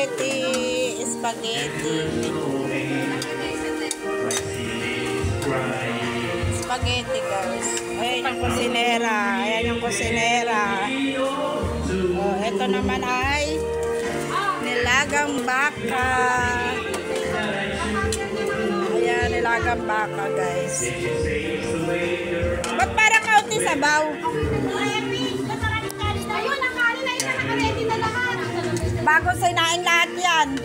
spaghetti. Spaghetti. Spaghetti, guys. Ayan yung kusinera. Ayan yung kusinera. Oh, ito naman ay nilagang baka. Ayan, nilagang baka, guys. Ba't parang kaunti sabaw? Bago sinain lahat yan.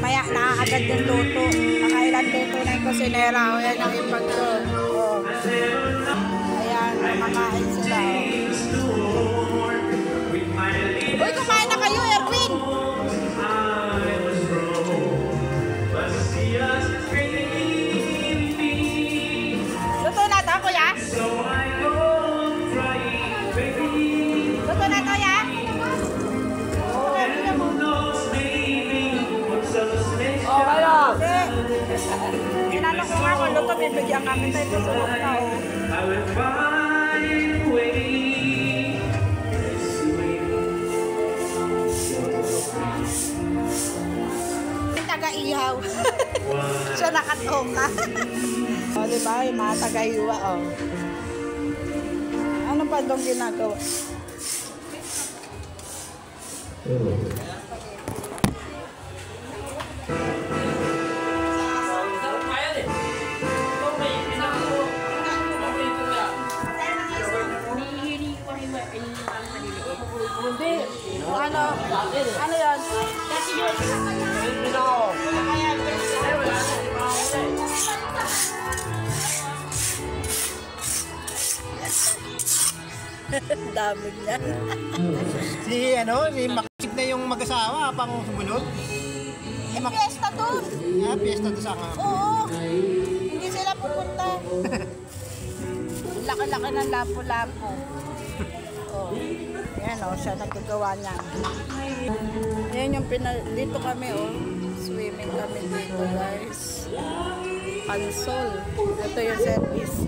Maya nakakagad yung luto. Nakailan luto na yung kusinera. Ayan yung ipag ko. Oh. Ayan, kumakain sila. Uy, kumain na kayo, Erwin! Luto na to, kuya? Luto na to, ya? Okay lang. Inano ko nga kung luto, bibigyan kami tayo sa sulok na, oh. Taga-ihaw. Siya nakatoka. O, diba? Yung mga taga-iwa, oh. Ano pa doon ginagawa? Ano yun? Kasi yun. Dami niya. Si makasip na yung mag-asawa pang sumunod. Fiesta doon. Fiesta doon sa Oo. Hindi sila pupunta. Laki-laki ng lapo-lapo. Oh. Ayan o, siya nagagawa niya. Ayan yung dito kami o. Swimming kami dito, guys. Pansol. Ito yung service.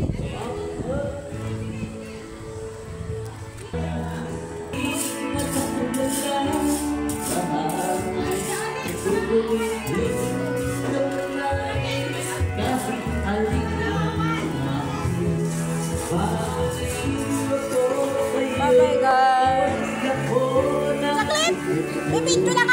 Bye-bye, guys. Saklit! May video na